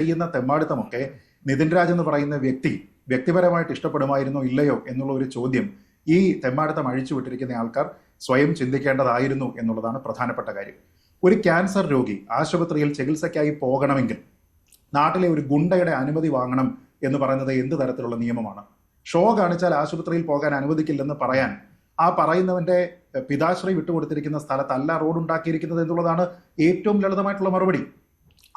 ചെയ്യുന്ന തെമ്മാടിത്തമൊക്കെ നിതിൻ രാജ് എന്ന് പറയുന്ന വ്യക്തിപരമായിട്ട് ഇഷ്ടപ്പെടുമായിരുന്നോ ഇല്ലയോ എന്നുള്ള ഒരു ചോദ്യം ഈ തെമ്മാടിത്തം അഴിച്ചുവിട്ടിരിക്കുന്ന ആൾക്കാർ സ്വയം ചിന്തിക്കേണ്ടതായിരുന്നു എന്നുള്ളതാണ് പ്രധാനപ്പെട്ട കാര്യം. ഒരു ക്യാൻസർ രോഗി ആശുപത്രിയിൽ ചികിത്സയ്ക്കായി പോകണമെങ്കിൽ നാട്ടിലെ ഒരു ഗുണ്ടയുടെ അനുമതി വാങ്ങണം എന്ന് പറയുന്നത് എന്ത് തരത്തിലുള്ള നിയമമാണ്? ഷോ കാണിച്ചാൽ ആശുപത്രിയിൽ പോകാൻ അനുവദിക്കില്ലെന്ന് പറയാൻ ആ പറയുന്നവന്റെ പിതാശ്രീ വിട്ടുകൊടുത്തിരിക്കുന്ന സ്ഥലത്തല്ല റോഡ് ഉണ്ടാക്കിയിരിക്കുന്നത് എന്നുള്ളതാണ് ഏറ്റവും ലളിതമായിട്ടുള്ള മറുപടി.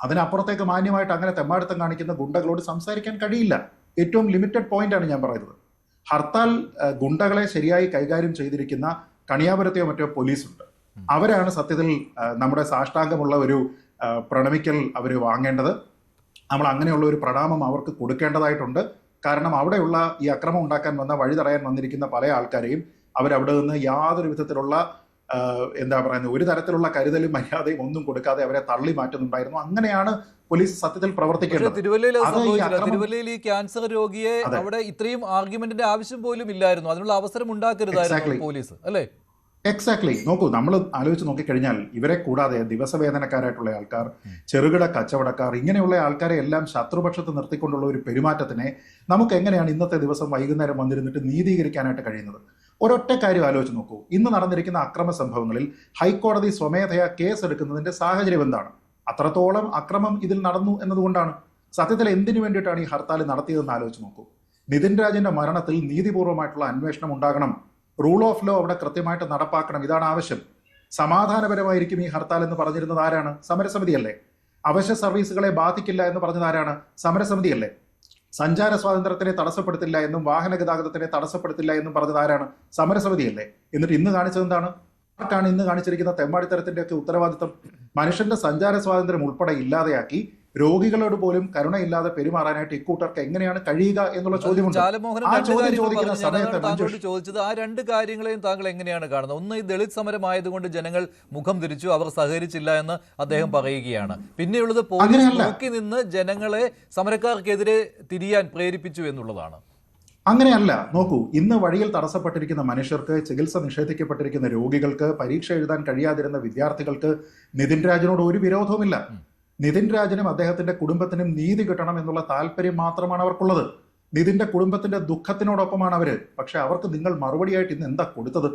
അതിനപ്പുറത്തേക്ക് മാന്യമായിട്ട് അങ്ങനെ തെമ്മാടിത്തം കാണിക്കുന്ന ഗുണ്ടകളോട് സംസാരിക്കാൻ കഴിയില്ല. ഏറ്റവും ലിമിറ്റഡ് പോയിന്റ് ആണ് ഞാൻ പറയുന്നത്. ഹർത്താൽ ഗുണ്ടകളെ ശരിയായി കൈകാര്യം ചെയ്തിരിക്കുന്ന കണിയാപുരത്തെയോ മറ്റോ പോലീസുണ്ട്. അവരാണ് സത്യത്തിൽ നമ്മുടെ സാഷ്ടാംഗമുള്ള ഒരു പ്രണമിക്കൽ അവർ വാങ്ങേണ്ടത്. നമ്മൾ അങ്ങനെയുള്ള ഒരു പ്രണാമം അവർക്ക് കൊടുക്കേണ്ടതായിട്ടുണ്ട്. കാരണം അവിടെയുള്ള ഈ അക്രമം ഉണ്ടാക്കാൻ വന്ന വഴി തടയാൻ വന്നിരിക്കുന്ന പല ആൾക്കാരെയും അവരവിടെ നിന്ന് യാതൊരു വിധത്തിലുള്ള ഒരു തരത്തിലുള്ള കരുതലും മര്യാദയും ഒന്നും കൊടുക്കാതെ അവരെ തള്ളി മാറ്റുന്നുണ്ടായിരുന്നു. അങ്ങനെയാണ് പോലീസ് സത്യത്തിൽ പ്രവർത്തിക്കേണ്ടത്. തിരുവല്ലയിൽ ഈ ക്യാൻസർ രോഗിയെ അവിടെ ഇത്രയും ആർഗ്യുമെന്റിന്റെ ആവശ്യം പോലും ഇല്ലായിരുന്നു. അതിനുള്ള അവസരം ഉണ്ടാക്കരുതായിരുന്നു പോലീസ്, അല്ലേ? എക്സാക്ട്ലി. നോക്കൂ, നമ്മൾ ആലോചിച്ച് നോക്കിക്കഴിഞ്ഞാൽ ഇവരെ കൂടാതെ ദിവസവേതനക്കാരായിട്ടുള്ള ആൾക്കാർ, ചെറുകിട കച്ചവടക്കാർ, ഇങ്ങനെയുള്ള ആൾക്കാരെ എല്ലാം ശത്രുപക്ഷത്ത് നിർത്തിക്കൊണ്ടുള്ള ഒരു പെരുമാറ്റത്തിനെ നമുക്ക് എങ്ങനെയാണ് ഇന്നത്തെ ദിവസം വൈകുന്നേരം വന്നിരുന്നിട്ട് നീതീകരിക്കാനായിട്ട് കഴിയുന്നത്? ഒരൊറ്റ കാര്യം ആലോചിച്ച് നോക്കൂ. ഇന്ന് നടന്നിരിക്കുന്ന അക്രമ സംഭവങ്ങളിൽ ഹൈക്കോടതി സ്വമേധയാ കേസ് എടുക്കുന്നതിന്റെ സാഹചര്യം എന്താണ്? അത്രത്തോളം അക്രമം ഇതിൽ നടന്നു എന്നതുകൊണ്ടാണ്. സത്യത്തിൽ എന്തിനു വേണ്ടിയിട്ടാണ് ഈ ഹർത്താൽ നടത്തിയതെന്ന് ആലോചിച്ച് നോക്കൂ. നിതിൻ രാജിന്റെ മരണത്തിൽ നീതിപൂർവമായിട്ടുള്ള അന്വേഷണം ഉണ്ടാകണം. റൂൾ ഓഫ് ലോ അവിടെ കൃത്യമായിട്ട് നടപ്പാക്കണം. ഇതാണ് ആവശ്യം. സമാധാനപരമായിരിക്കും ഈ ഹർത്താൽ എന്ന് പറഞ്ഞിരുന്നത് ആരാണ്? സമരസമിതിയല്ലേ. അവശ്യ സർവീസുകളെ ബാധിക്കില്ല എന്ന് പറഞ്ഞത് ആരാണ്? സമരസമിതിയല്ലേ. സഞ്ചാര സ്വാതന്ത്ര്യത്തിനെ തടസ്സപ്പെടുത്തില്ല എന്നും വാഹന ഗതാഗതത്തിനെ തടസ്സപ്പെടുത്തില്ല എന്നും പറഞ്ഞത് ആരാണ്? സമരസമിതിയല്ലേ. എന്നിട്ട് ഇന്ന് കാണിച്ചത് എന്താണ്? ആർക്കാണ് ഇന്ന് കാണിച്ചിരിക്കുന്ന തെമ്മാടിത്തരത്തിന്റെ ഒക്കെ ഉത്തരവാദിത്വം? മനുഷ്യന്റെ സഞ്ചാര സ്വാതന്ത്ര്യം ഉൾപ്പെടെ ഇല്ലാതെയാക്കി രോഗികളോട് പോലും കരുണയില്ലാതെ പെരുമാറാനായിട്ട് ഇക്കൂട്ടർക്ക് എങ്ങനെയാണ് കഴിയുക എന്നുള്ള ചോദ്യമുണ്ട്. ചോദിച്ചത് ആ രണ്ട് കാര്യങ്ങളെയും താങ്കൾ എങ്ങനെയാണ് കാണുന്നത്? ഒന്ന്, ഈ ദളിത് സമരമായതുകൊണ്ട് ജനങ്ങൾ മുഖം തിരിച്ചു, അവർ സഹകരിച്ചില്ല എന്ന് അദ്ദേഹം പറയുകയാണ്. പിന്നെയുള്ളത് പോലീസ് നോക്കി നിന്ന് ജനങ്ങളെ സമരക്കാർക്കെതിരെ തിരിയാൻ പ്രേരിപ്പിച്ചു എന്നുള്ളതാണ്. അങ്ങനെയല്ല. നോക്കൂ, ഇന്ന് വഴിയിൽ തടസ്സപ്പെട്ടിരിക്കുന്ന മനുഷ്യർക്ക്, ചികിത്സ നിഷേധിക്കപ്പെട്ടിരിക്കുന്ന രോഗികൾക്ക്, പരീക്ഷ എഴുതാൻ കഴിയാതിരുന്ന വിദ്യാർത്ഥികൾക്ക് നിതിൻ രാജിനോട് ഒരു വിരോധവുമില്ല. നിതിൻ രാജിനും അദ്ദേഹത്തിന്റെ കുടുംബത്തിനും നീതി കിട്ടണം എന്നുള്ള താല്പര്യം മാത്രമാണ് അവർക്കുള്ളത്. നിതിന്റെ കുടുംബത്തിന്റെ ദുഃഖത്തിനോടൊപ്പമാണ് അവര്. പക്ഷെ അവർക്ക് നിങ്ങൾ മറുപടിയായിട്ട് ഇന്ന് എന്താ കൊടുത്തത്?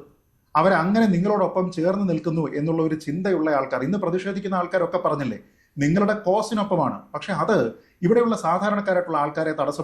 അവരങ്ങനെ നിങ്ങളോടൊപ്പം ചേർന്ന് നിൽക്കുന്നു എന്നുള്ള ഒരു ചിന്തയുള്ള ആൾക്കാർ, ഇന്ന് പ്രതിഷേധിക്കുന്ന ആൾക്കാരൊക്കെ പറഞ്ഞില്ലേ നിങ്ങളുടെ കോസിനൊപ്പമാണ്. പക്ഷെ അത് ഇവിടെയുള്ള സാധാരണക്കാരായിട്ടുള്ള ആൾക്കാരെ തടസ്സം